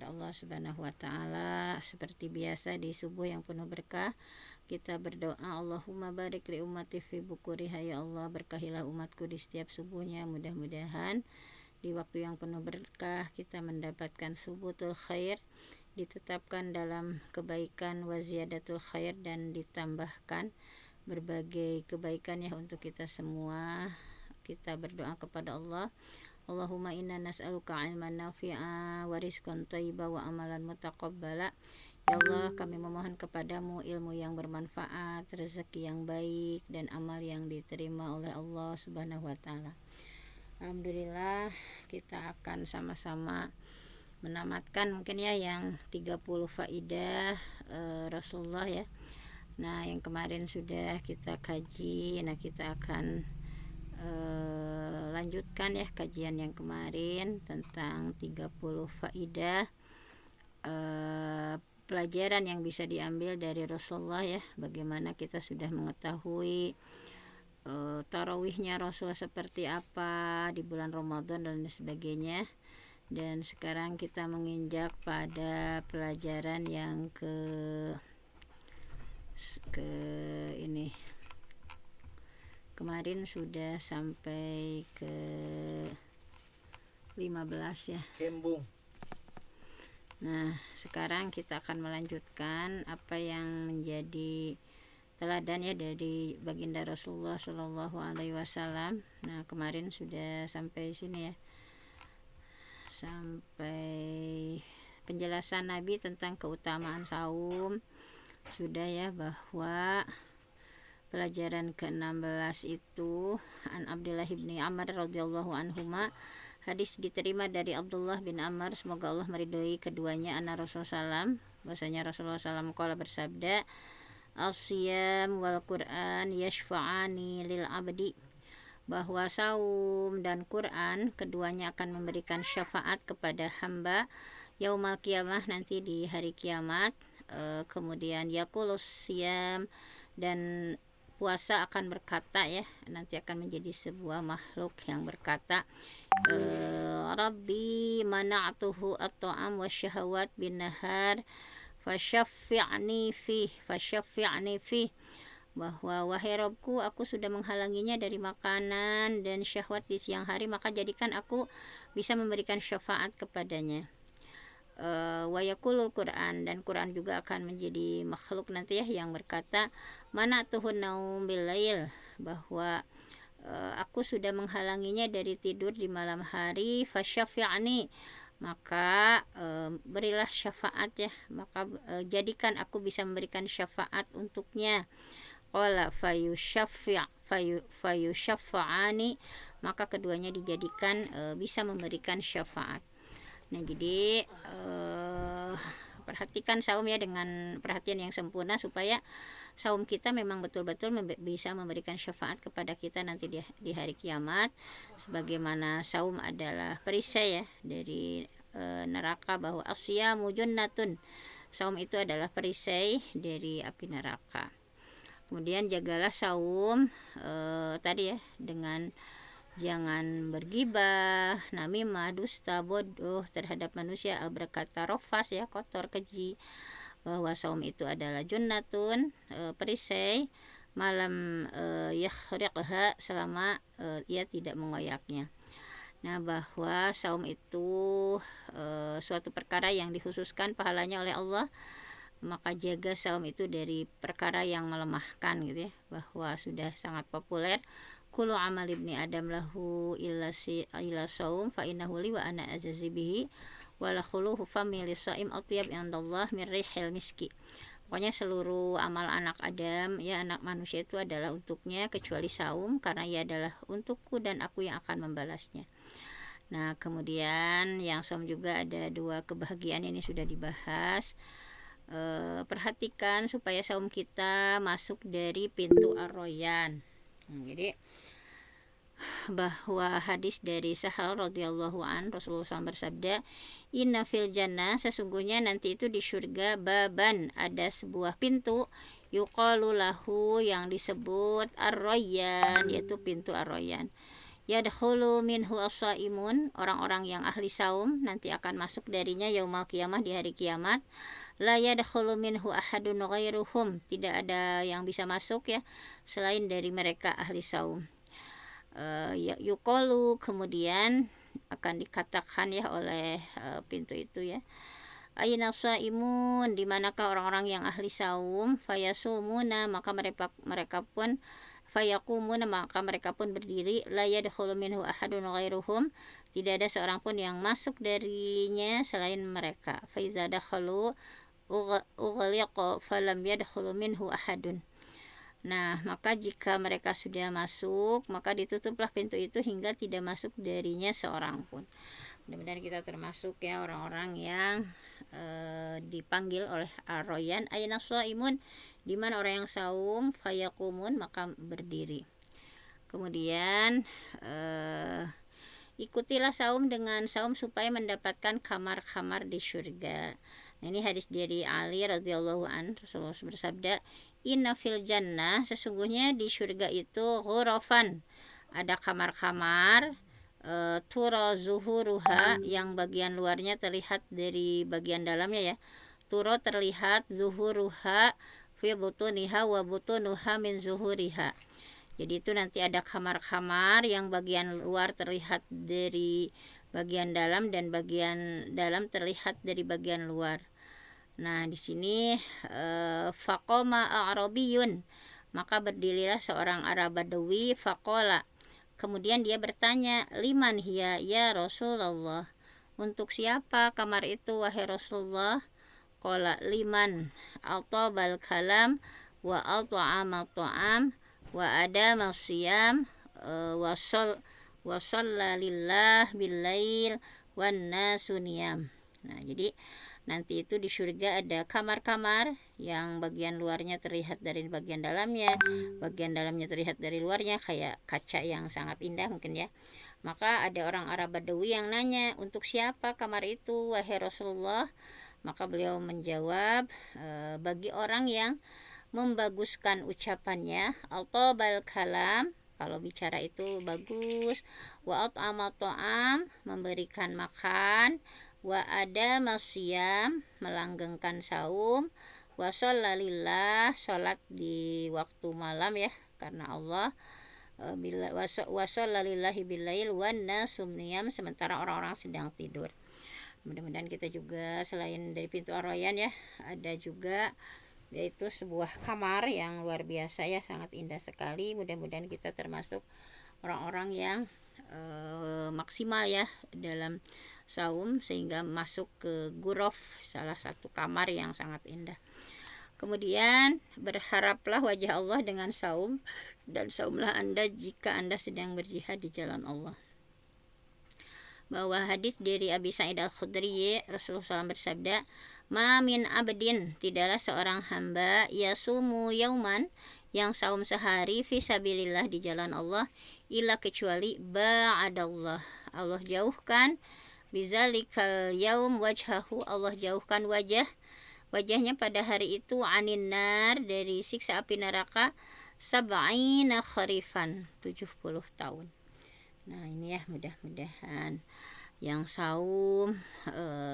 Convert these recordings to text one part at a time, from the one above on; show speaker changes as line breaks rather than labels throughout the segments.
kepada Allah Subhanahu wa taala. Seperti biasa di subuh yang penuh berkah, kita berdoa, Allahumma barik li ummati fi bukuriha, ya Allah berkahilah umatku di setiap subuhnya. Mudah-mudahan di waktu yang penuh berkah kita mendapatkan subutul khair, ditetapkan dalam kebaikan wa ziyadatul khair, dan ditambahkan berbagai kebaikan ya untuk kita semua. Kita berdoa kepada Allah, Allahumma inna nas'aluka ilman nafi'a wa rizqan thayyiba wa amalan mutaqabbala. Ya Allah, kami memohon kepadamu ilmu yang bermanfaat, rezeki yang baik, dan amal yang diterima oleh Allah Subhanahu wa taala. Alhamdulillah, kita akan sama-sama menamatkan mungkin ya yang 30 faidah Rasulullah ya. Nah, yang kemarin sudah kita kaji. Nah, kita akan lanjutkan ya kajian yang kemarin tentang 30 faidah pelajaran yang bisa diambil dari Rasulullah ya. Bagaimana kita sudah mengetahui tarawihnya Rasulullah seperti apa di bulan Ramadan dan sebagainya. Dan sekarang kita menginjak pada pelajaran yang ke ini. Kemarin sudah sampai ke 15 ya.
Kembung.
Nah, sekarang kita akan melanjutkan apa yang menjadi teladan ya dari baginda Rasulullah Shallallahu Alaihi Wasallam. Nah, kemarin sudah sampai sini ya, sampai penjelasan Nabi tentang keutamaan saum sudah ya, bahwa pelajaran ke-16 itu an Abdullah bin Amr radhiyallahu anhuma, hadis diterima dari Abdullah bin Amr, semoga Allah meridhoi keduanya, anna Rasulullah SAW, bahwasanya Rasulullah SAW qala bersabda, as-siyam wal Qur'an yashfa'ani lil abdi, bahwa saum dan Quran keduanya akan memberikan syafaat kepada hamba yaumal qiyamah, nanti di hari kiamat. Kemudian yaqulus siyam, dan puasa akan berkata ya, nanti akan menjadi sebuah makhluk yang berkata, Rabbi mana'tuhu at-ta'am wasyahawat bin nahar fasyaffi'ni fih, bahwa wahai Robku, aku sudah menghalanginya dari makanan dan syahwat di siang hari, maka jadikan aku bisa memberikan syafaat kepadanya. Wa yaqulul Quran, dan Quran juga akan menjadi makhluk nanti ya yang berkata, mana tuhun naum bilail, bahwa aku sudah menghalanginya dari tidur di malam hari, fasyafi'ani, maka berilah syafaat ya, maka jadikan aku bisa memberikan syafaat untuknya. Qala fayusyafa'ani, maka keduanya dijadikan bisa memberikan syafaat. Nah, jadi perhatikan saum ya dengan perhatian yang sempurna, supaya saum kita memang betul-betul bisa memberikan syafaat kepada kita nanti di hari kiamat. Sebagaimana saum adalah perisai ya dari neraka, bahwa asyamu junnatun, saum itu adalah perisai dari api neraka. Kemudian jagalah saum tadi ya, dengan jangan bergibah, namimah, dusta, bodoh terhadap manusia, berkata rofas ya, kotor, keji. Bahwa saum itu adalah junnatun, perisai, malam yakhriqha, selama ia tidak mengoyaknya. Nah, bahwa saum itu suatu perkara yang dikhususkan pahalanya oleh Allah, maka jaga saum itu dari perkara yang melemahkan gitu ya, bahwa sudah sangat populer, kullu amal ibni adam lahu illa saum fa innahu li wa ana ajazi bihi wa la khuluhu fami lisaim atyab indallah min rihil miski. Pokoknya seluruh amal anak Adam ya, anak manusia itu adalah untuknya kecuali saum, karena ia adalah untukku dan aku yang akan membalasnya. Nah, kemudian yang saum juga ada dua kebahagiaan, ini sudah dibahas. Perhatikan supaya saum kita masuk dari pintu ar-royan. Jadi bahwa hadis dari Sahal radhiyallahu an, Rasulullah SAW bersabda, inna fil jannah, sesungguhnya nanti itu di surga, baban, ada sebuah pintu, yuqalu lahu, yang disebut ar-royan, yaitu pintu ar-royan. yadkhulu minhu as-shaimun, orang-orang yang ahli saum nanti akan masuk darinya yaumal qiyamah, di hari kiamat. La yadkhulu minhu ahadun ghairuhum, tidak ada yang bisa masuk ya selain dari mereka ahli saum. Yuqalu, kemudian akan dikatakan ya oleh pintu itu ya, aina shaimun, di manakah orang-orang yang ahli saum, fayasumuna, maka mereka pun fayakumuna, maka mereka pun berdiri, la yadkhulu minhu ahadun ghairuhum, tidak ada seorang pun yang masuk darinya selain mereka. Fa iza dakhalu ughliqa falam yadkhulu minhu ahadun. Nah, maka jika mereka sudah masuk, maka ditutuplah pintu itu hingga tidak masuk darinya seorang pun. Mudah-mudahan kita termasuk ya orang-orang yang dipanggil oleh Ar-Royan, aina shaimun, di mana orang yang saum, fayakumun, maka berdiri. Kemudian ikutilah saum dengan saum supaya mendapatkan kamar-kamar di surga. Nah, ini hadis dari Ali radhiyallahu an, Rasulullah bersabda, inna fil jannah, sesungguhnya di surga itu ghurafan, ada kamar-kamar, tura zuhuruha, yang bagian luarnya terlihat dari bagian dalamnya ya. Turo terlihat, zuhuruha fi butuniha wa butunuha min zuhuriha. Jadi itu nanti ada kamar-kamar yang bagian luar terlihat dari bagian dalam dan bagian dalam terlihat dari bagian luar. Nah, di sini faqoma a'rabiyun, maka berdirilah seorang Arab Badawi, faqala, kemudian dia bertanya, liman hiya ya Rasulullah, untuk siapa kamar itu wahai Rasulullah? Qala liman atabal kalam wa at'ama ta'am wa adama siyam wa shalla lillah bil lail wan nasu niyam. Nah, jadi nanti itu di surga ada kamar-kamar yang bagian luarnya terlihat dari bagian dalamnya, bagian dalamnya terlihat dari luarnya, kayak kaca yang sangat indah mungkin ya. Maka ada orang Arab Badawi yang nanya, untuk siapa kamar itu wahai Rasulullah? Maka beliau menjawab, bagi orang yang membaguskan ucapannya, atobal kalam, kalau bicara itu bagus, wa at'ama ta'am, memberikan makan, wa ada masyam, melanggengkan saum, wa shollalillah, sholat di waktu malam ya karena Allah, wa shollalillahi bilail wan nasum niyam, sementara orang-orang sedang tidur. Mudah-mudahan kita juga selain dari pintu Ar-Royan ya, ada juga yaitu sebuah kamar yang luar biasa ya, sangat indah sekali. Mudah-mudahan kita termasuk orang-orang yang maksimal ya dalam saum sehingga masuk ke ghuraf, salah satu kamar yang sangat indah. Kemudian berharaplah wajah Allah dengan saum, dan saumlah Anda jika Anda sedang berjihad di jalan Allah. Bahwa hadis dari Abi Sa'id Al-Khudri, Rasulullah SAW bersabda, ma min abdin, tidaklah seorang hamba, yasumu yauman, yang saum sehari, fisabilillah, di jalan Allah, illa, kecuali ba'adallah, Allah jauhkan, bizalikal yaum wajhahu, Allah jauhkan wajahnya pada hari itu, anin nar, dari siksa api neraka, sab'ina kharifan, 70 tahun. Nah, ini ya, mudah-mudahan yang saum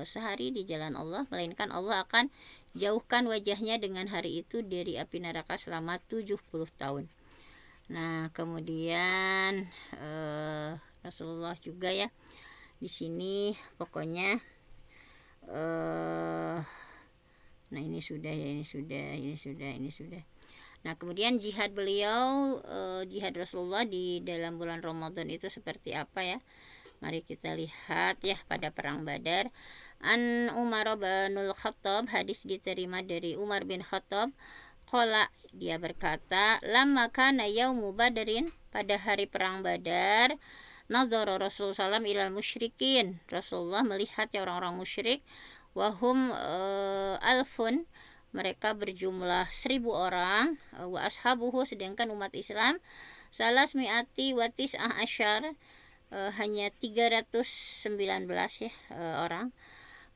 sehari di jalan Allah, melainkan Allah akan jauhkan wajahnya dengan hari itu dari api neraka selama 70 tahun. Nah, kemudian Rasulullah juga ya di sini pokoknya nah ini sudah. Nah, kemudian jihad beliau, jihad Rasulullah di dalam bulan Ramadan itu seperti apa ya? Mari kita lihat ya pada perang Badar. An Umar bin Khattab, hadis diterima dari Umar bin Khattab, qala, dia berkata, lamma kana yaumu badrin, pada hari perang Badar, nadhara Rasulullah SAW ilal musyrikin, Rasulullah melihat ya orang-orang musyrik, wahum alfun, mereka berjumlah 1000 orang, wa ashabuhu, sedangkan umat Islam salas mi'ati wa tis'ah asyar, hanya 319 ya orang.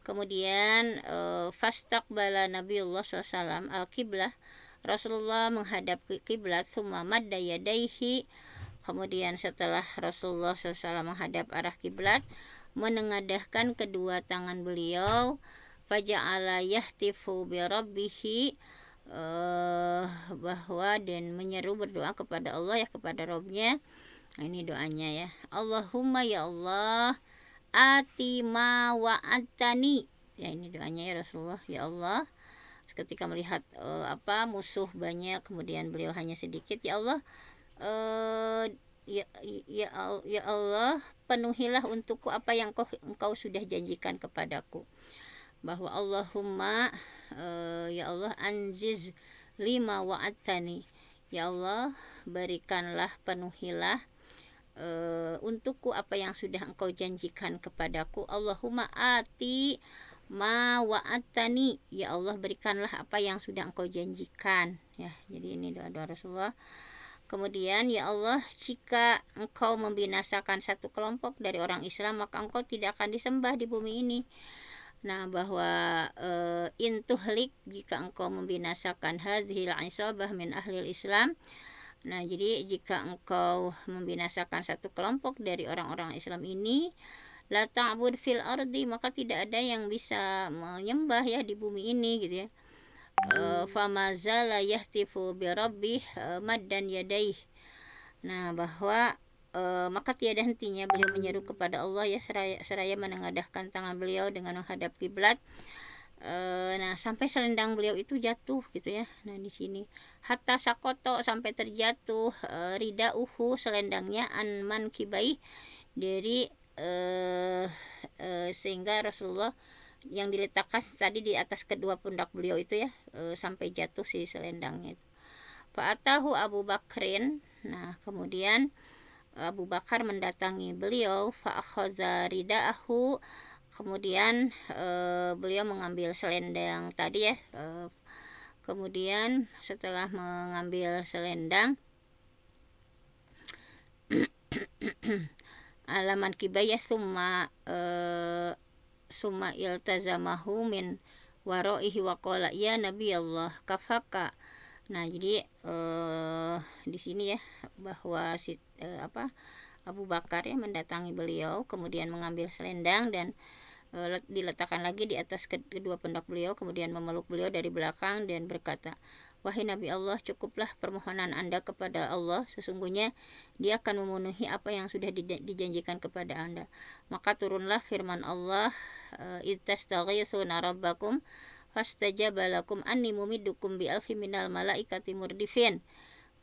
Kemudian fastaqbala Nabiullah SAW al-qiblah, Rasulullah menghadap ke kiblat, thumma madda yadaihi Kemudian setelah Rasulullah SAW menghadap arah kiblat, menengadahkan kedua tangan beliau, faja'ala yahtifu bi rabbihi, bahwa dan menyeru berdoa kepada Allah ya, kepada Robnya. Nah, ini doanya ya. Allahumma ya Allah, ati ma wa'adtani. Ya, ini doanya ya Rasulullah. Ya Allah, ketika melihat musuh banyak, kemudian beliau hanya sedikit, ya Allah, ya Allah, penuhilah untukku apa yang engkau sudah janjikan kepadaku. Bahwa Allahumma, ya Allah, anjiz lima wa'adtani. Ya Allah, berikanlah, penuhilah untukku apa yang sudah engkau janjikan kepadaku. Allahumma ati ma wa'adtani. Ya Allah, berikanlah apa yang sudah engkau janjikan. Ya, jadi ini doa-doa Rasulullah. Kemudian, ya Allah, jika engkau membinasakan satu kelompok dari orang Islam, maka engkau tidak akan disembah di bumi ini. Nah, bahwa intuhlik, jika engkau membinasakan hadhil isabah min ahlil Islam. Nah, jadi jika engkau membinasakan satu kelompok dari orang-orang Islam ini, la ta'bud fil ardi, maka tidak ada yang bisa menyembah ya di bumi ini gitu ya. Famazala yahtifu bi rabbih maddan yadaih. Nah, bahwa maka tiada hentinya beliau menyeru kepada Allah ya, seraya menengadahkan tangan beliau dengan menghadap kiblat. Nah, sampai selendang beliau itu jatuh gitu ya. Nah, di sini hatta sakoto, sampai terjatuh ridauhu, selendangnya, anman kibai, dari sehingga Rasulullah yang diletakkan tadi di atas kedua pundak beliau itu ya, sampai jatuh si selendangnya itu. Fa'atahu Abu Bakrin. Nah, kemudian Abu Bakar mendatangi beliau, fa'akhadha rida'ahu, kemudian beliau mengambil selendang tadi ya. Kemudian setelah mengambil selendang, alaman kibayah summa iltazamahu min waro'ihi wa qala ya Nabi Allah kafaka. Nah, jadi di sini ya, bahwa Abu Bakar ya mendatangi beliau, kemudian mengambil selendang dan diletakkan lagi di atas kedua pundak beliau, kemudian memeluk beliau dari belakang dan berkata, wahai Nabi Allah, cukuplah permohonan Anda kepada Allah, sesungguhnya Dia akan memenuhi apa yang sudah dijanjikan kepada Anda. Maka turunlah firman Allah, ittastaghithuna rabbakum fastajaba lakum anni mumiddukum bi alfi minal malaikati murdifin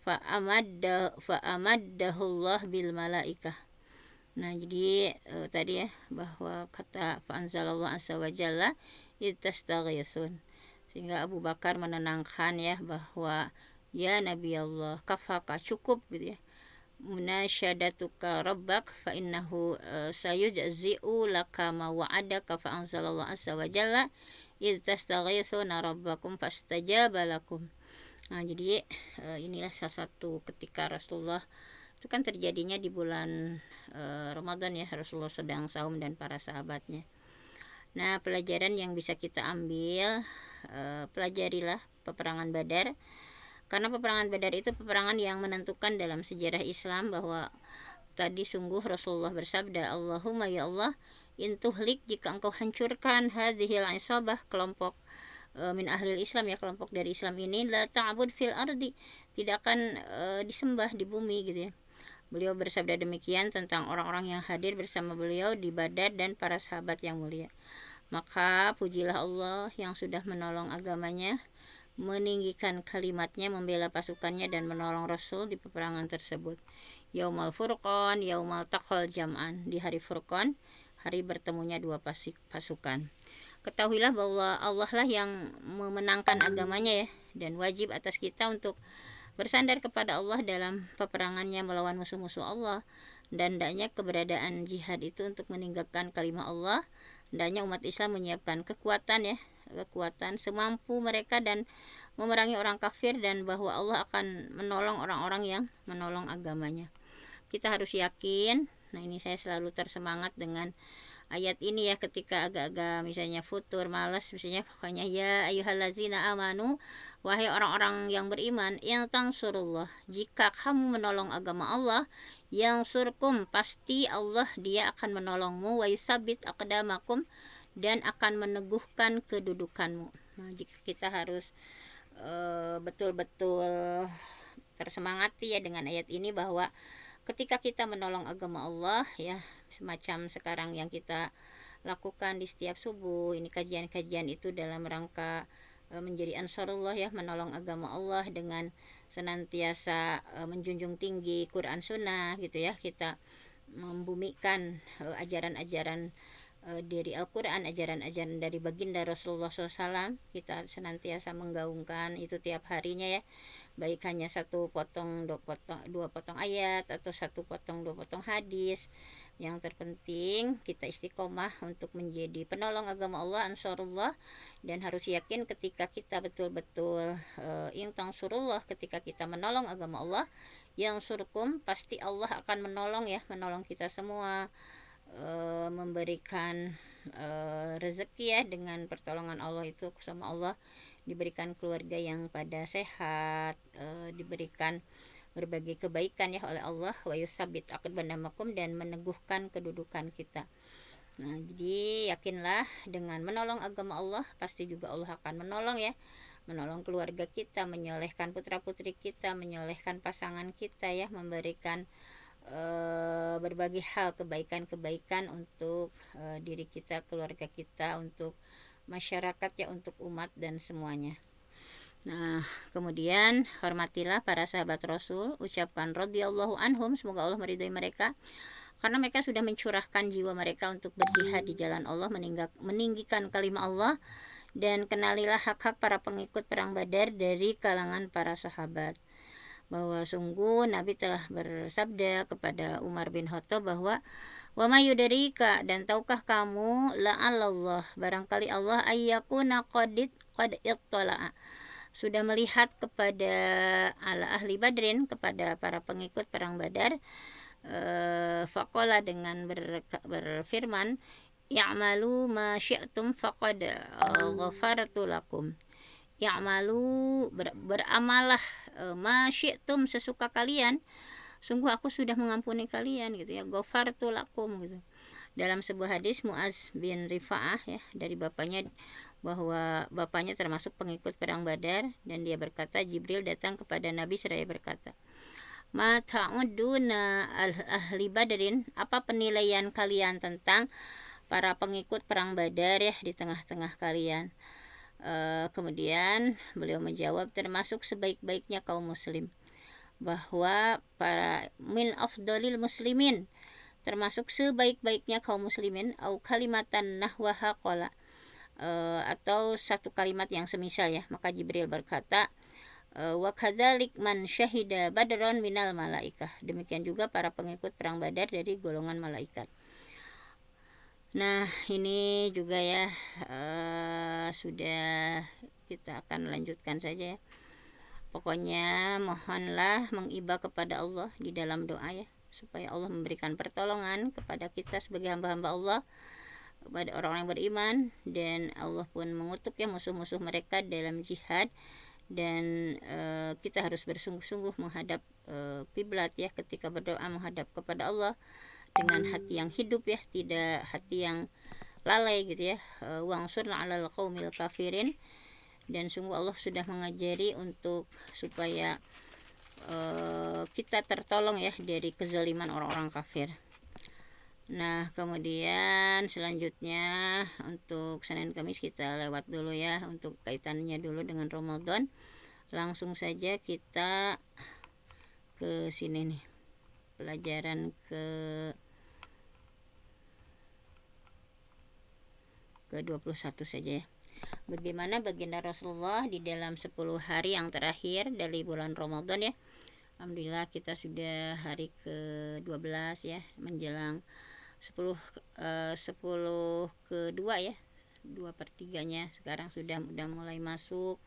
fa'amaddahullah bil malaikah. Nah, jadi tadi ya, bahwa kata fa'anzalallahu azza wa jalla ittastaghithun, sehingga Abu Bakar menenangkan ya, bahwa ya Nabi Allah kafaka, cukup gitu ya, munasyadatuka rabbak fa innahu sayujzi'u laka ma wa'adaka fa'anzalallahu azza wa jalla ittastaghithuna rabbakum fastajaba lakum. Nah, jadi inilah salah satu ketika Rasulullah itu kan terjadinya di bulan Ramadan ya, Rasulullah sedang saum dan para sahabatnya. Nah, pelajaran yang bisa kita ambil, pelajarilah peperangan Badar, karena peperangan Badar itu peperangan yang menentukan dalam sejarah Islam, bahwa tadi sungguh Rasulullah bersabda, Allahumma ya Allah, intuhlik, jika engkau hancurkan hadhil isabah, kelompok min ahlil Islam ya, kelompok dari Islam ini, la ta'bud fil ardi, tidak akan disembah di bumi gitu ya. Beliau bersabda demikian tentang orang-orang yang hadir bersama beliau di Badar dan para sahabat yang mulia. Maka pujilah Allah yang sudah menolong agamanya, meninggikan kalimatnya, membela pasukannya dan menolong Rasul di peperangan tersebut. Yaumal Furqan, yaumal taqal jam'an, di hari Furqan, hari bertemunya dua pasukan. Ketahuilah bahwa Allah lah yang memenangkan agamanya ya, dan wajib atas kita untuk bersandar kepada Allah dalam peperangannya melawan musuh-musuh Allah. Dan hendaknya keberadaan jihad itu untuk meninggalkan kalimat Allah. Hendaknya umat Islam menyiapkan kekuatan semampu mereka dan memerangi orang kafir, dan bahwa Allah akan menolong orang-orang yang menolong agamanya. Kita harus yakin. Nah, ini saya selalu tersemangat dengan ayat ini ya, ketika agak-agak misalnya futur, malas, misalnya pokoknya ya ayyuhallazina amanu, wahai orang-orang yang beriman, yang tangsurullah, jika kamu menolong agama Allah, yang surkum, pasti Allah dia akan menolongmu, wa yutsabbit aqdamakum, dan akan meneguhkan kedudukanmu. Nah, jika kita harus betul-betul tersemangati ya dengan ayat ini, bahwa ketika kita menolong agama Allah ya, semacam sekarang yang kita lakukan di setiap subuh ini, kajian-kajian itu dalam rangka menjadi ansarullah ya, menolong agama Allah dengan senantiasa menjunjung tinggi Quran Sunnah gitu ya, kita membumikan ajaran-ajaran dari Al-Quran, ajaran-ajaran dari baginda Rasulullah SAW, kita senantiasa menggaungkan itu tiap harinya ya, baik hanya satu potong, dua potong ayat, atau satu potong, dua potong hadis. Yang terpenting kita istiqomah untuk menjadi penolong agama Allah, ansarullah, dan harus yakin ketika kita betul-betul intang surullah, ketika kita menolong agama Allah, yang surkum, pasti Allah akan menolong ya, menolong kita semua, memberikan rezeki ya, dengan pertolongan Allah itu sama Allah, diberikan keluarga yang pada sehat, diberikan berbagai kebaikan ya oleh Allah, wa yutsabbit aqdamakum, dan meneguhkan kedudukan kita. Nah, jadi yakinlah dengan menolong agama Allah, pasti juga Allah akan menolong ya, menolong keluarga kita, menyolehkan putra-putri kita, menyolehkan pasangan kita ya, memberikan berbagai hal kebaikan-kebaikan untuk diri kita, keluarga kita, untuk masyarakat ya, untuk umat dan semuanya. Nah, kemudian hormatilah para sahabat Rasul, ucapkan radhiyallahu anhum, semoga Allah meridai mereka, karena mereka sudah mencurahkan jiwa mereka untuk berjihad di jalan Allah, meninggikan kalimat Allah, dan kenalilah hak-hak para pengikut perang Badar dari kalangan para sahabat. Bahwa sungguh Nabi telah bersabda kepada Umar bin Khattab bahwa wa ma yudrika, dan tahukah kamu, la'allallah, barangkali Allah, ayyakuna qad ittala'a, sudah melihat kepada ala ahli badrin, kepada para pengikut perang Badar. Faqala, dengan berfirman, ya'malu ma syi'tum faqad ghafartu lakum. Ya'malu, beramalah, ma syi'tum, sesuka kalian, sungguh aku sudah mengampuni kalian gitu ya, ghafartu lakum gitu. Dalam sebuah hadis Muaz bin Rifa'ah ya, dari bapaknya, bahwa bapaknya termasuk pengikut perang Badar, dan dia berkata, Jibril datang kepada Nabi seraya berkata, ma ta'uduna ahli badrin, apa penilaian kalian tentang para pengikut perang Badar ya di tengah-tengah kalian? Kemudian beliau menjawab, termasuk sebaik-baiknya kaum muslim, bahwa para min afdalil muslimin, termasuk sebaik-baiknya kaum muslimin, au kalimatan nahwaha qala, atau satu kalimat yang semisal ya. Maka Jibril berkata, wa kadzalik man syahida badron minal malaikah, demikian juga para pengikut perang Badar dari golongan malaikat. Nah, ini juga ya, sudah, kita akan lanjutkan saja ya. Pokoknya mohonlah mengiba kepada Allah di dalam doa ya, supaya Allah memberikan pertolongan kepada kita sebagai hamba-hamba Allah, kepada orang-orang yang beriman, dan Allah pun mengutuk ya musuh-musuh mereka dalam jihad. Dan kita harus bersungguh-sungguh menghadap kiblat ya, ketika berdoa menghadap kepada Allah dengan hati yang hidup ya, tidak hati yang lalai gitu ya. Wangsurna 'alal qaumil kafirin, dan sungguh Allah sudah mengajari untuk supaya kita tertolong ya dari kezaliman orang-orang kafir. Nah, kemudian selanjutnya untuk Senin Kamis kita lewat dulu ya, untuk kaitannya dulu dengan Ramadan. Langsung saja kita ke sini nih, pelajaran ke-21 saja ya. Bagaimana baginda Rasulullah di dalam 10 hari yang terakhir dari bulan Ramadan ya. Alhamdulillah kita sudah hari ke-12 ya, menjelang 10 kedua ya, 2/3-nya sekarang sudah mulai masuk.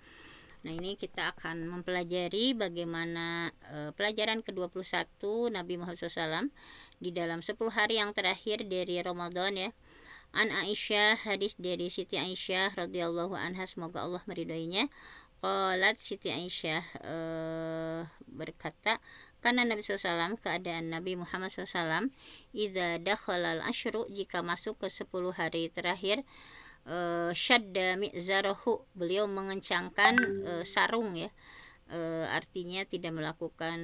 Nah, ini kita akan mempelajari bagaimana pelajaran ke-21 Nabi Muhammad SAW di dalam 10 hari yang terakhir dari Ramadan ya. An Aisyah, hadis dari Siti Aisyah radhiyallahu anha, semoga Allah meridhoinya. Qalat, Siti Aisyah berkata, karena Nabi SAW, keadaan Nabi Muhammad SAW, idza dakhalal asyru, jika masuk ke 10 hari terakhir, syadda mi'zarahu, beliau mengencangkan sarung ya. Artinya tidak melakukan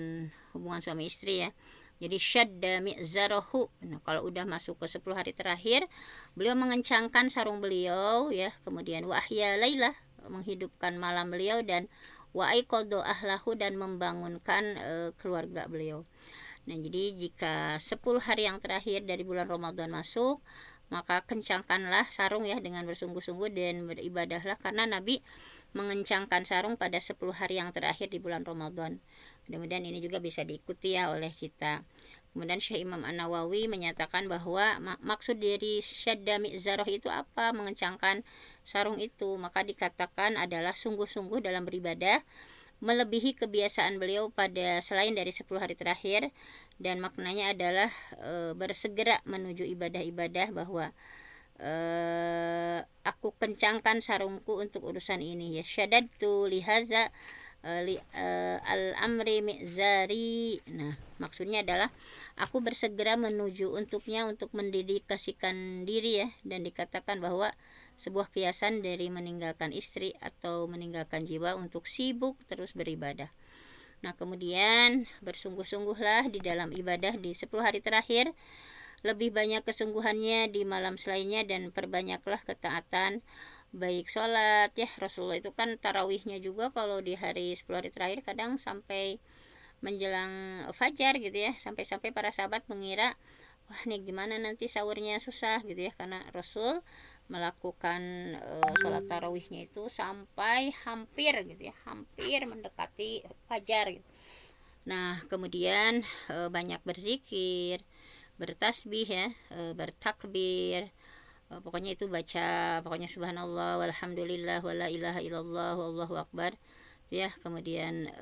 hubungan suami istri ya. Jadi syadda mi'zarahu. Nah, kalau udah masuk ke 10 hari terakhir, beliau mengencangkan sarung beliau ya. Kemudian wa ahya lailah, menghidupkan malam beliau, dan wa aiqadha ahlahu, dan membangunkan keluarga beliau. Nah, jadi jika 10 hari yang terakhir dari bulan Ramadan masuk, maka kencangkanlah sarung ya dengan bersungguh-sungguh dan beribadahlah, karena Nabi mengencangkan sarung pada 10 hari yang terakhir di bulan Ramadan. Mudah-mudahan ini juga bisa diikuti ya oleh kita. Kemudian Syekh Imam An-Nawawi menyatakan bahwa maksud dari syadda mi'zarah itu apa? Mengencangkan sarung itu. Maka dikatakan adalah sungguh-sungguh dalam beribadah, melebihi kebiasaan beliau pada selain dari 10 hari terakhir. Dan maknanya adalah bersegera menuju ibadah-ibadah, bahwa aku kencangkan sarungku untuk urusan ini ya. Syaddadtu lihaza al-amri mi'zari. Nah, maksudnya adalah aku bersegera menuju untuknya, untuk mendedikasikan diri ya. Dan dikatakan bahwa sebuah kiasan dari meninggalkan istri atau meninggalkan jiwa untuk sibuk terus beribadah. Nah, kemudian bersungguh-sungguhlah di dalam ibadah di 10 hari terakhir, lebih banyak kesungguhannya di malam selainnya, dan perbanyaklah ketaatan, baik sholat ya. Rasulullah itu kan tarawihnya juga kalau di hari 10 hari terakhir kadang sampai menjelang fajar gitu ya, sampai-sampai para sahabat mengira, wah nih gimana nanti sahurnya susah gitu ya, karena Rasul melakukan sholat tarawihnya itu sampai hampir gitu ya, hampir mendekati fajar gitu. Nah, kemudian banyak berzikir, bertasbih ya, bertakbir, pokoknya itu baca, pokoknya subhanallah walhamdulillah wala ilaha illallah wallahu akbar ya. Kemudian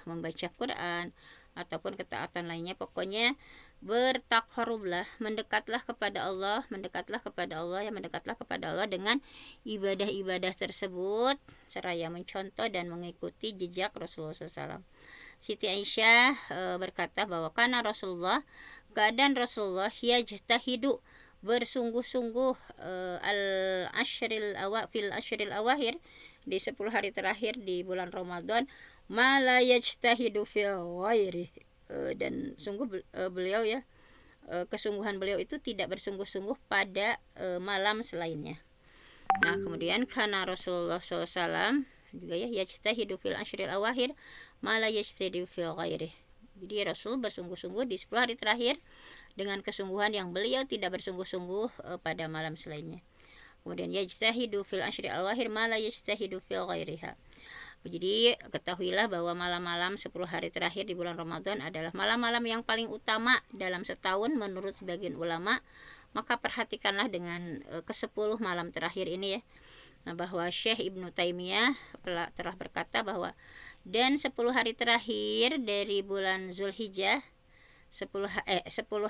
membaca Quran ataupun ketaatan lainnya, pokoknya bertakarublah, mendekatlah kepada Allah, mendekatlah kepada Allah ya, mendekatlah kepada Allah dengan ibadah-ibadah tersebut, seraya mencontoh dan mengikuti jejak Rasulullah SAW. Siti Aisyah berkata bahwa karena Rasulullah, keadaan Rasulullah, yajtahidu, bersungguh-sungguh fil ashril awahir, di 10 hari terakhir di bulan Ramadan, mala yajtahidu fil ghairi, dan sungguh beliau ya, kesungguhan beliau itu tidak bersungguh-sungguh pada malam selainnya. Nah, kemudian karena Rasulullah SAW juga ya, yajtahidu fil ashril awahir mala yajtahidu fil ghairi. Jadi Rasul bersungguh-sungguh di 10 hari terakhir dengan kesungguhan yang beliau tidak bersungguh-sungguh pada malam selainnya. Kemudian yajtahidu fil ashri al-wahir ma la yajtahidu fil ghairiha. Jadi ketahuilah bahwa malam-malam 10 hari terakhir di bulan Ramadan adalah malam-malam yang paling utama dalam setahun menurut sebagian ulama. Maka perhatikanlah dengan ke-10 malam terakhir ini ya. Nah, bahwa Syekh Ibnu Taimiyah telah berkata bahwa dan 10 hari terakhir dari bulan Zulhijjah, 10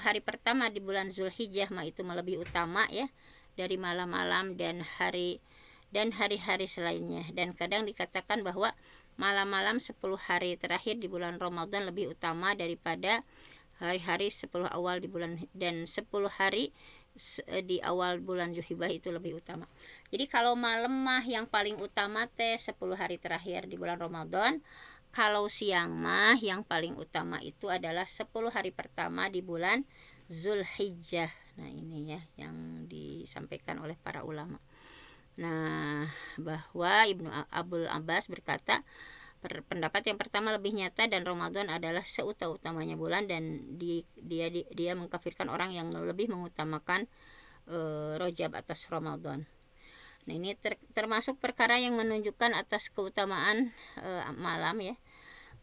hari pertama di bulan Zulhijjah mah itu lebih utama ya dari malam-malam dan hari-hari selainnya. Dan kadang dikatakan bahwa malam-malam 10 hari terakhir di bulan Ramadan lebih utama daripada hari-hari 10 awal di bulan, dan 10 hari di awal bulan Zulhijjah itu lebih utama. Jadi kalau malam mah yang paling utama teh 10 hari terakhir di bulan Ramadan. Kalau siang mah yang paling utama itu adalah 10 hari pertama di bulan Zulhijjah. Nah, ini ya yang disampaikan oleh para ulama. Nah, bahwa Ibnu Abdul Abbas berkata, pendapat yang pertama lebih nyata, dan Ramadan adalah seutama-utamanya bulan, dan dia mengkafirkan orang yang lebih mengutamakan Rajab atas Ramadan. Nah, ini termasuk perkara yang menunjukkan atas keutamaan malam ya,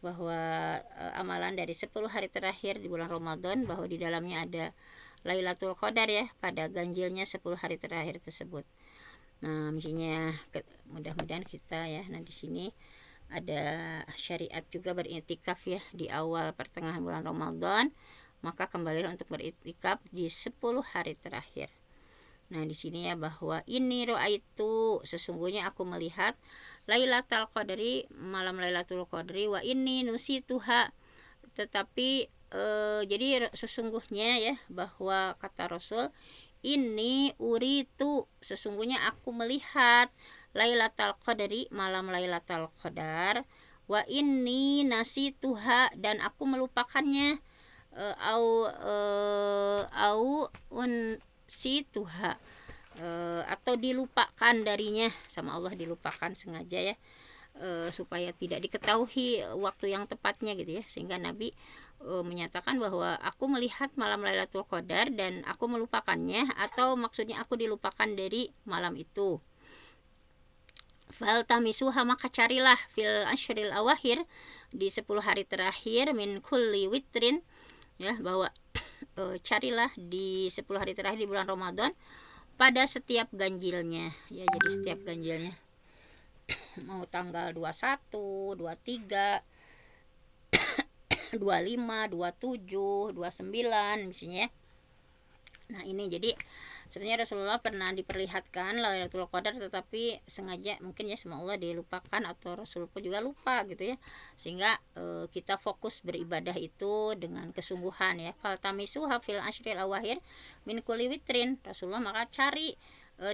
bahwa amalan dari 10 hari terakhir di bulan Ramadan, bahwa di dalamnya ada Lailatul Qadar ya, pada ganjilnya 10 hari terakhir tersebut. Nah, misalnya mudah-mudahan kita ya, nah di sini ada syariat juga beriktikaf ya di awal pertengahan bulan Ramadan, maka kembali untuk beriktikaf di 10 hari terakhir. Nah, di sini ya bahwa ini itu sesungguhnya aku melihat Lailatul Qadri, malam Lailatul Qadri, wa ini nusituha, tetapi jadi sesungguhnya ya bahwa kata Rasul, ini uritu, sesungguhnya aku melihat Lailatul Qadri, malam Lailatul Qadar, wa ini nasituha, dan aku melupakannya, au unsituha, atau dilupakan darinya, sama Allah dilupakan sengaja ya, supaya tidak diketahui waktu yang tepatnya gitu ya, sehingga Nabi menyatakan bahwa aku melihat malam Lailatul Qadar dan aku melupakannya, atau maksudnya aku dilupakan dari malam itu. Faltamisuha, maka carilah fil ashril awahir, di 10 hari terakhir, min kulli witrin, ya bahwa carilah di 10 hari terakhir di bulan Ramadan pada setiap ganjilnya ya, jadi setiap ganjilnya mau tanggal 21, 23, 25, 27, 29 misalnya ya. Nah, ini jadi sebenarnya Rasulullah pernah diperlihatkan Lailatul Qadar, tetapi sengaja mungkin ya sama Allah dilupakan, atau Rasul pun juga lupa gitu ya, sehingga kita fokus beribadah itu dengan kesungguhan ya. Faltamisuha fil ashril awahir min kulli witrin, Rasulullah maka cari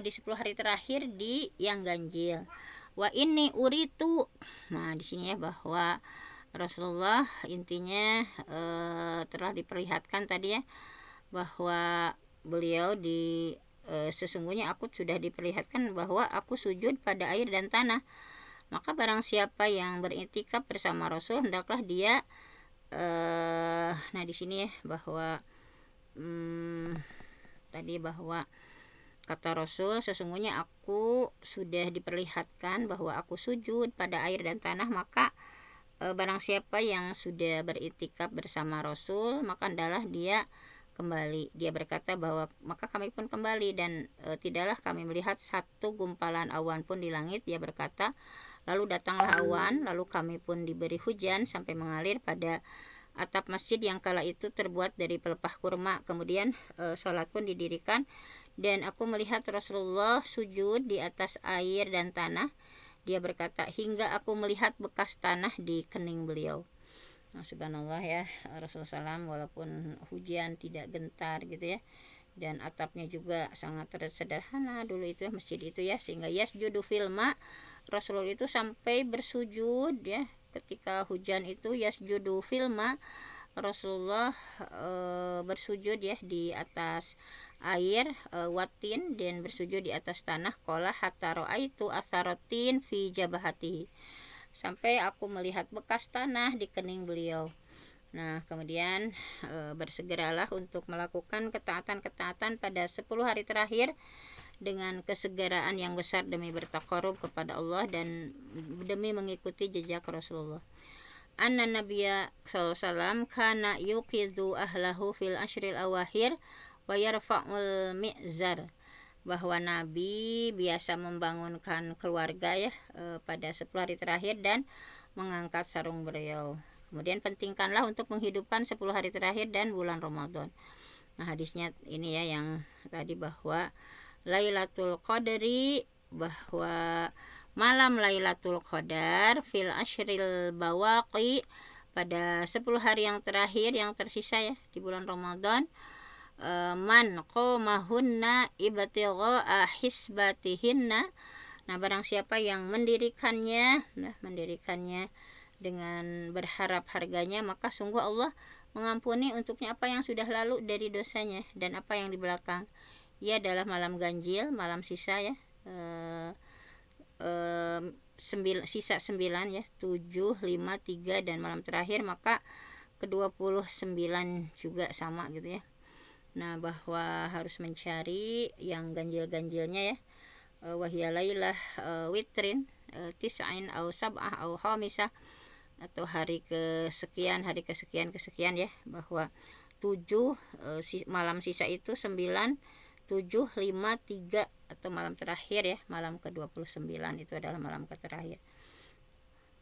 di 10 hari terakhir di yang ganjil. Wa ini uritu, nah di sini ya bahwa Rasulullah intinya telah diperlihatkan tadi ya, bahwa beliau sesungguhnya aku sudah diperlihatkan bahwa aku sujud pada air dan tanah, maka barang siapa yang beriktikaf bersama Rasul hendaklah dia nah di sini ya bahwa tadi bahwa kata Rasul, sesungguhnya aku sudah diperlihatkan bahwa aku sujud pada air dan tanah, maka barang siapa yang sudah beriktikaf bersama Rasul maka hendaklah dia kembali. Dia berkata bahwa maka kami pun kembali, dan tidaklah kami melihat satu gumpalan awan pun di langit. Dia berkata, lalu datanglah awan, lalu kami pun diberi hujan sampai mengalir pada atap masjid yang kala itu terbuat dari pelepah kurma. Kemudian sholat pun didirikan, dan aku melihat Rasulullah sujud di atas air dan tanah. Dia berkata, hingga aku melihat bekas tanah di kening beliau. Nah, subhanallah ya, Rasulullah SAW walaupun hujan tidak gentar gitu ya, dan atapnya juga sangat sederhana dulu itu masjid itu ya, sehingga yasjudu filma, Rasulullah itu sampai bersujud ya ketika hujan itu, yasjudu filma, Rasulullah bersujud ya di atas air, watin, dan bersujud di atas tanah, qala hatta ra'aitu atharotin fi jabahati, sampai aku melihat bekas tanah di kening beliau. Nah, kemudian bersegeralah untuk melakukan ketaatan-ketaatan pada 10 hari terakhir dengan kesegeraan yang besar demi bertaqarrub kepada Allah dan demi mengikuti jejak Rasulullah. Anna Nabiya SAW kana yuqidhu ahlahu fil ashril awahir wa yarfa'ul mi'zar, bahwa Nabi biasa membangunkan keluarga ya pada 10 hari terakhir dan mengangkat sarung beliau. Kemudian pentingkanlah untuk menghidupkan 10 hari terakhir dan bulan Ramadan. Nah, hadisnya ini ya yang tadi bahwa Lailatul Qadri, bahwa malam Lailatul Qadar fil ashril bawaqi, pada 10 hari yang terakhir yang tersisa ya di bulan Ramadan, man qomahunna ibtigha'a hisbatihinna, nah barang siapa yang mendirikannya dengan berharap harganya, maka sungguh Allah mengampuni untuknya apa yang sudah lalu dari dosanya dan apa yang di belakang. Ia adalah malam ganjil, malam sisa ya, sisa 9 ya, 7, 5, 3 dan malam terakhir, maka ke-29 juga sama gitu ya. Nah, bahwa harus mencari yang ganjil-ganjilnya ya, wahya lailah witrin tis'ain au sab'ah au khamisah, atau hari kesekian ya, bahwa 7 malam sisa itu 9, 7, 5, 3, atau malam terakhir ya, malam ke-29 itu adalah malam terakhir.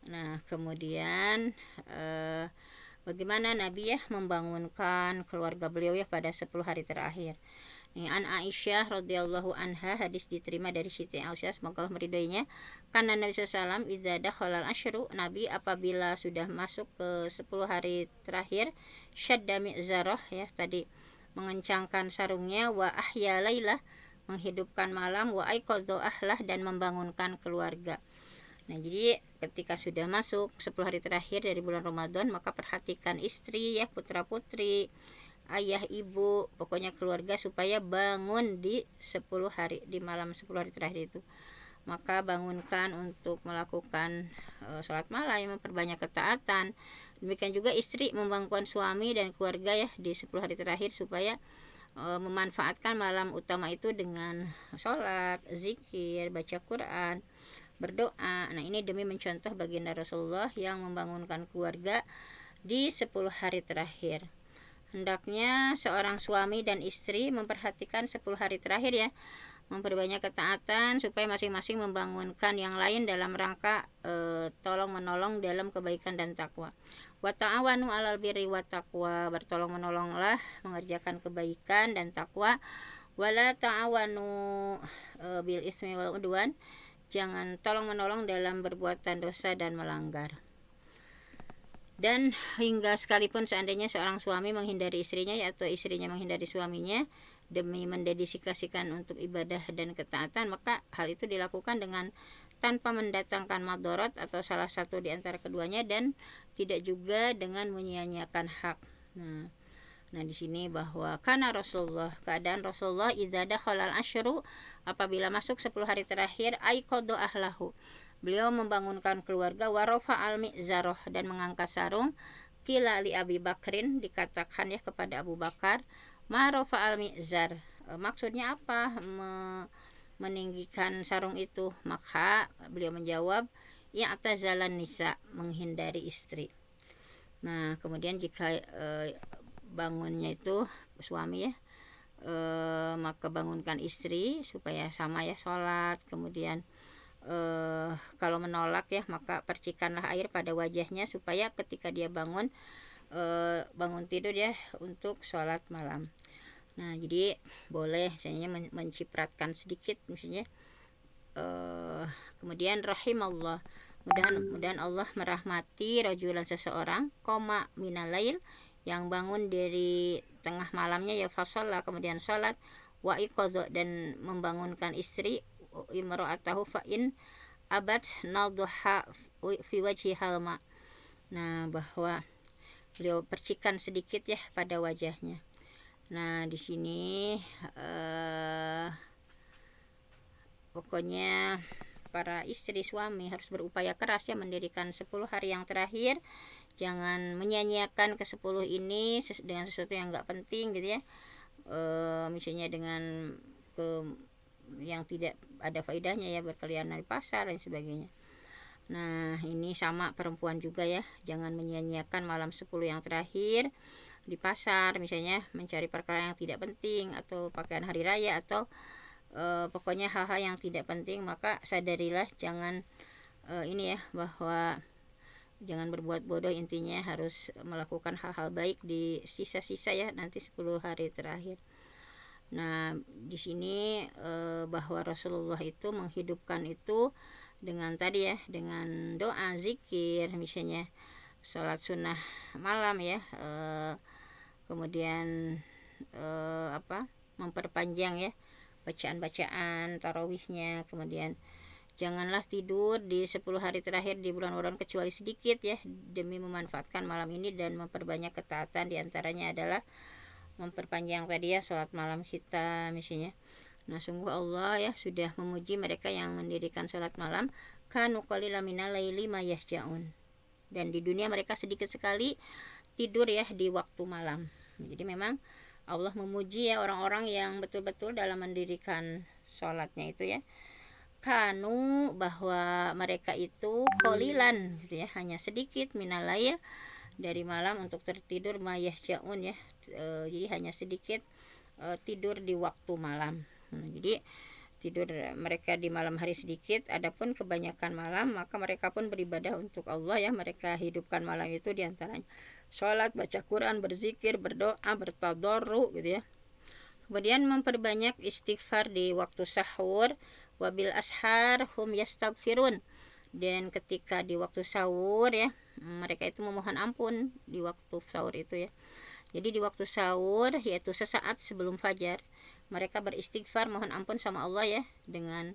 Nah, kemudian bagaimana Nabi ya membangunkan keluarga beliau ya pada 10 hari terakhir. An Aisyah radhiyallahu anha, hadis diterima dari Siti Aisyah semoga Allah meridhoinya, karena Nabi SAW idza dakhalal asyru, Nabi apabila sudah masuk ke 10 hari terakhir, syadda mi'zarah ya tadi, mengencangkan sarungnya, wa ahya lailah, menghidupkan malam, wa aiqadha ahlah, dan membangunkan keluarga. Nah, jadi ketika sudah masuk 10 hari terakhir dari bulan Ramadan, maka perhatikan istri ya, putra-putri, ayah, ibu, pokoknya keluarga supaya bangun di 10 hari, di malam 10 hari terakhir itu. Maka bangunkan untuk melakukan sholat malam, memperbanyak ketaatan. Demikian juga istri membangunkan suami dan keluarga ya di 10 hari terakhir supaya memanfaatkan malam utama itu dengan sholat, zikir, baca Quran, berdoa. Nah, ini demi mencontoh baginda Rasulullah yang membangunkan keluarga di 10 hari terakhir. Hendaknya seorang suami dan istri memperhatikan 10 hari terakhir ya, memperbanyak ketaatan supaya masing-masing membangunkan yang lain dalam rangka tolong menolong dalam kebaikan dan takwa. Wa ta'awanu 'alal birri wat taqwa, bertolong menolonglah mengerjakan kebaikan dan takwa. Wala ta'awanu bil itsmi wal udwan, jangan tolong menolong dalam berbuatan dosa dan melanggar. Dan hingga sekalipun seandainya seorang suami menghindari istrinya ya, atau istrinya menghindari suaminya demi mendedikasikan untuk ibadah dan ketaatan, maka hal itu dilakukan dengan tanpa mendatangkan madharat atau salah satu di antara keduanya, dan tidak juga dengan menyia-nyiakan hak. Nah, di sini bahwa karena Rasulullah, keadaan Rasulullah idza dakhalal asyru, apabila masuk 10 hari terakhir, aiqadha ahlahu, beliau membangunkan keluarga, warofa al-mi'zarah, dan mengangkat sarung. Qila li Abi Bakrin, dikatakan ya kepada Abu Bakar, ma rofa al-mi'zar, maksudnya apa meninggikan sarung itu? Maka beliau menjawab, ya atazalan nisa, menghindari istri. Nah, kemudian jika bangunnya itu suami ya, maka bangunkan istri supaya sama ya sholat. Kemudian kalau menolak ya, maka percikanlah air pada wajahnya supaya ketika dia bangun tidur ya untuk sholat malam. Nah, jadi boleh misalnya mencipratkan sedikit misalnya. Kemudian rahimallah, mudah-mudahan Allah merahmati rajulan, seseorang, koma minalail, yang bangun dari tengah malamnya ya, fasalla, kemudian sholat, wa iqadha, dan membangunkan istri, imra'atahu fa in abat nadha fi wajhi halma. Nah, bahwa beliau percikan sedikit ya pada wajahnya. Nah, di sini pokoknya para istri suami harus berupaya keras ya mendirikan 10 hari yang terakhir. Jangan menyia-nyiakan ke-10 ini dengan sesuatu yang enggak penting gitu ya. Misalnya dengan yang tidak ada faedahnya ya, berkeliaran di pasar dan sebagainya. Nah, ini sama perempuan juga ya, jangan menyia-nyiakan malam 10 yang terakhir di pasar, misalnya mencari perkara yang tidak penting, atau pakaian hari raya, atau pokoknya hal-hal yang tidak penting. Maka sadarilah, jangan ini ya, bahwa jangan berbuat bodoh, intinya harus melakukan hal-hal baik di sisa-sisa ya nanti 10 hari terakhir. Nah, di sini bahwa Rasulullah itu menghidupkan itu dengan tadi ya, dengan doa, zikir, misalnya sholat sunnah malam ya, kemudian memperpanjang ya bacaan-bacaan tarawihnya. Kemudian janganlah tidur di 10 hari terakhir di bulan Ramadan kecuali sedikit ya, demi memanfaatkan malam ini dan memperbanyak ketaatan. Di antaranya adalah memperpanjang tadi ya sholat malam kita misalnya. Nah, sungguh Allah ya sudah memuji mereka yang mendirikan sholat malam, kanu qalila minal laili ma yahjaun, dan di dunia mereka sedikit sekali tidur ya di waktu malam. Jadi memang Allah memuji ya orang-orang yang betul-betul dalam mendirikan sholatnya itu ya, kanu, bahwa mereka itu qalilan gitu ya, hanya sedikit, minal lail, dari malam untuk tertidur, mayahjaun ya, jadi hanya sedikit tidur di waktu malam. Jadi tidur mereka di malam hari sedikit, adapun kebanyakan malam maka mereka pun beribadah untuk Allah ya. Mereka hidupkan malam itu diantaranya sholat, baca Quran, berzikir, berdoa, bertadarru gitu ya. Kemudian memperbanyak istighfar di waktu sahur, wabil ashar hum yastaghfirun, dan ketika di waktu sahur ya, mereka itu memohon ampun di waktu sahur itu ya. Jadi di waktu sahur, yaitu sesaat sebelum fajar, mereka beristighfar mohon ampun sama Allah ya, dengan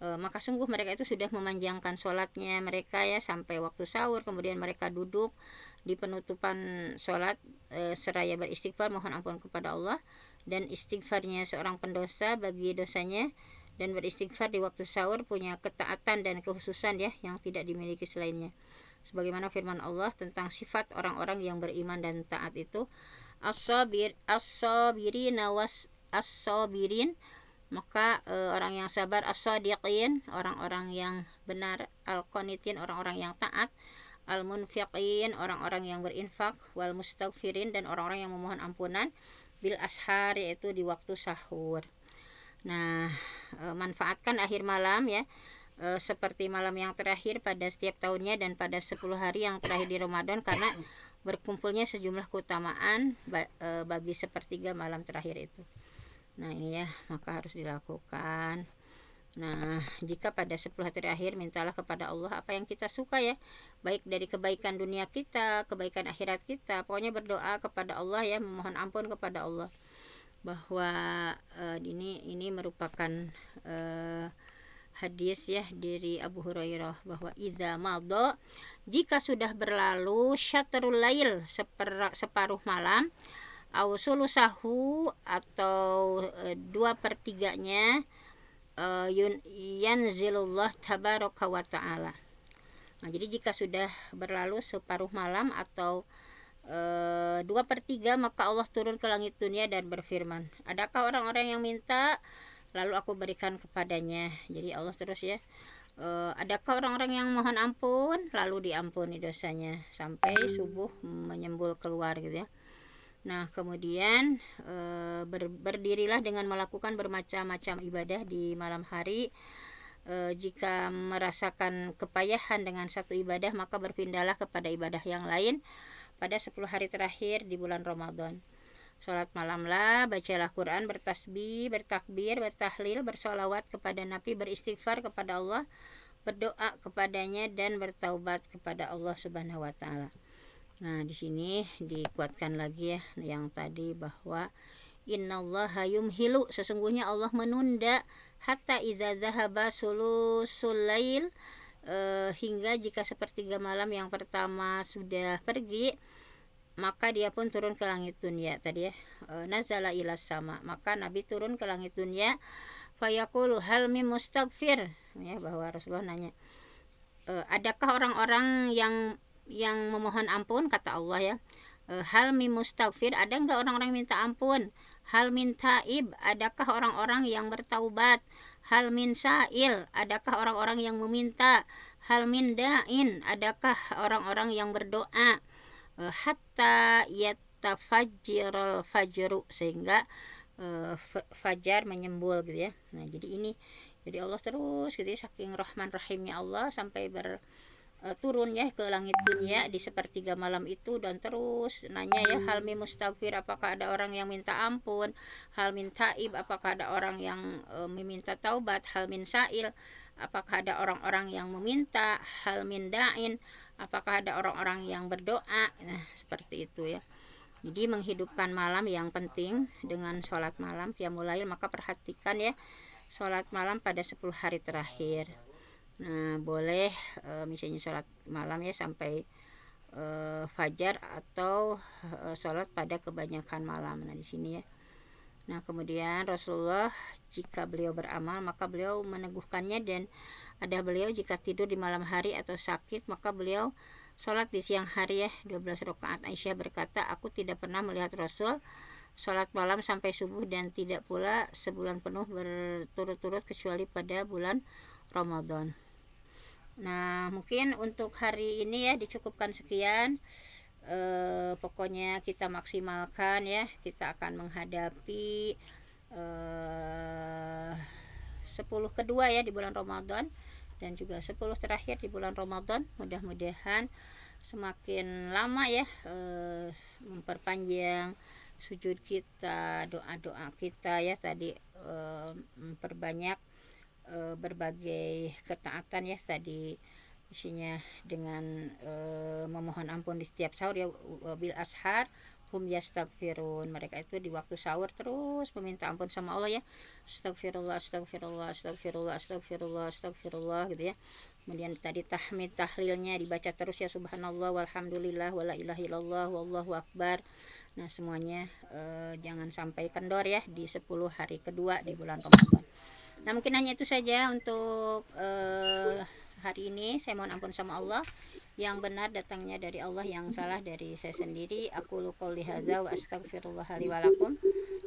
maka sungguh mereka itu sudah memanjangkan sholatnya mereka ya sampai waktu sahur. Kemudian mereka duduk di penutupan sholat seraya beristighfar mohon ampun kepada Allah, dan istighfarnya seorang pendosa bagi dosanya, dan beristighfar di waktu sahur punya ketaatan dan kekhususan ya yang tidak dimiliki selainnya. Sebagaimana firman Allah tentang sifat orang-orang yang beriman dan taat itu, as-sabirina was as-sabirin, maka orang yang sabar, as-sadiqin, orang-orang yang benar, al-qanitin, orang-orang yang taat, al-munfiqin, orang-orang yang berinfak, wal mustaghfirin, dan orang-orang yang memohon ampunan, bil ashar, yaitu di waktu sahur. Nah, manfaatkan akhir malam ya, seperti malam yang terakhir pada setiap tahunnya dan pada 10 hari yang terakhir di Ramadan, karena berkumpulnya sejumlah keutamaan bagi sepertiga malam terakhir itu. Nah ini ya, maka harus dilakukan. Nah, jika pada 10 hari terakhir, mintalah kepada Allah apa yang kita suka ya, baik dari kebaikan dunia kita, kebaikan akhirat kita. Pokoknya berdoa kepada Allah ya, memohon ampun kepada Allah. Bahwa ini merupakan hadis ya dari Abu Hurairah, bahwa idza madha, jika sudah berlalu syatrul lail, separuh malam, au sulusahu, atau 2/3-nya, yanzilullah tabaraka wa ta'ala. Nah, jadi jika sudah berlalu separuh malam atau 2/3, maka Allah turun ke langit dunia dan berfirman, adakah orang-orang yang minta, lalu aku berikan kepadanya. Jadi Allah terus ya, adakah orang-orang yang mohon ampun, lalu diampuni dosanya sampai subuh menyembul keluar gitu ya. Nah, kemudian berdirilah dengan melakukan bermacam-macam ibadah di malam hari. Jika merasakan kepayahan dengan satu ibadah, maka berpindahlah kepada ibadah yang lain pada 10 hari terakhir di bulan Ramadan. Sholat malamlah, bacalah Quran, bertasbih, bertakbir, bertahlil, bersolawat kepada Nabi, beristighfar kepada Allah, berdoa kepadanya, dan bertaubat kepada Allah Subhanahu wa Ta'ala. Nah, di sini dikuatkan lagi ya yang tadi, bahwa innallaha yumhilu, sesungguhnya Allah menunda, hatta idza dzahaba sulusul lail, hingga jika sepertiga malam yang pertama sudah pergi, maka dia pun turun ke langit dunia tadi ya. Nazala ilas sama, maka Nabi turun ke langit dunia, fayaqulu hal mim mustaghfir, ya, bahwa Rasulullah nanya, adakah orang-orang yang memohon ampun, kata Allah ya. Hal min mustaghfir, ada enggak orang-orang minta ampun? Hal min taib, adakah orang-orang yang bertaubat? Hal min sa'il, adakah orang-orang yang meminta? Hal min da'in, adakah orang-orang yang berdoa? Hatta yatafajjiral fajru, sehingga fajar menyembul gitu ya. Nah, jadi Allah terus gitu ya, saking rahman rahimnya Allah, sampai turun ya ke langit dunia di sepertiga malam itu, dan terus nanya ya, hal min mustaghfir, apakah ada orang yang minta ampun? Hal min taib, apakah ada orang yang meminta taubat? Hal min sa'il, apakah ada orang-orang yang meminta? Hal min da'in, apakah ada orang-orang yang berdoa? Nah, seperti itu ya. Jadi menghidupkan malam yang penting dengan sholat malam qiyamul lail, maka perhatikan ya sholat malam pada 10 hari terakhir. Nah, boleh misalnya sholat malam ya sampai fajar, atau sholat pada kebanyakan malam. Nah, di sini ya. Nah, kemudian Rasulullah jika beliau beramal, maka beliau meneguhkannya, dan ada beliau jika tidur di malam hari atau sakit, maka beliau sholat di siang hari ya 12 rakaat. Aisyah berkata, aku tidak pernah melihat Rasul sholat malam sampai subuh, dan tidak pula sebulan penuh berturut-turut kecuali pada bulan Ramadan. Nah, mungkin untuk hari ini ya dicukupkan sekian. Pokoknya kita maksimalkan ya, kita akan menghadapi 10 kedua ya di bulan Ramadan, dan juga 10 terakhir di bulan Ramadan. Mudah-mudahan semakin lama ya memperpanjang sujud kita, doa-doa kita ya tadi, memperbanyak berbagai ketaatan ya tadi, isinya dengan memohon ampun di setiap sahur ya, bil ashar hum yastaghfirun, mereka itu di waktu sahur terus meminta ampun sama Allah ya, astagfirullah astagfirullah astagfirullah astagfirullah astagfirullah gitu ya. Kemudian tadi tahmid tahlilnya dibaca terus ya, subhanallah walhamdulillah wala ilaha illallah wallahu akbar. Nah semuanya jangan sampai kendor ya di 10 hari kedua di bulan Ramadan. Nah mungkin hanya itu saja untuk hari ini. Saya mohon ampun sama Allah, yang benar datangnya dari Allah, yang salah dari saya sendiri. Aku qouli hadza wa astaghfirullah li wa lakum.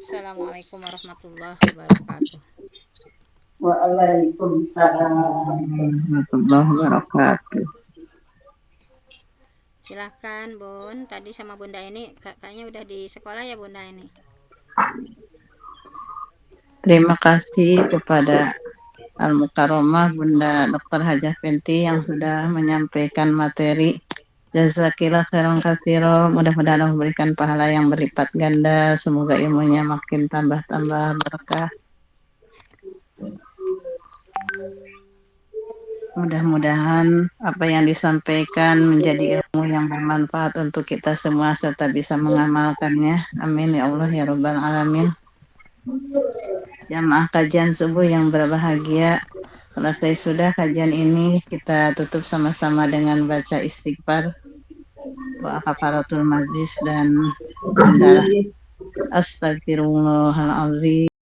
Assalamualaikum warahmatullahi wabarakatuh.
Waalaikumsalam warahmatullahi wabarakatuh.
Silahkan Bun, tadi sama Bunda ini kayaknya udah di sekolah ya Bunda ini.
Terima kasih kepada Al-Mukarramah Bunda Dr. Hajah Fenty yang sudah menyampaikan materi. Jazakillah khairan katsira. Mudah-mudahan Allah memberikan pahala yang berlipat ganda. Semoga ilmunya makin tambah-tambah berkah. Mudah-mudahan apa yang disampaikan menjadi ilmu yang bermanfaat untuk kita semua serta bisa mengamalkannya. Amin ya Allah ya Rabbal Alamin. Jamaah kajian subuh yang berbahagia, selesai sudah kajian ini, kita tutup sama-sama dengan baca istighfar, doa kafaratul majlis dan hamdalah. Astagfirullahaladzim.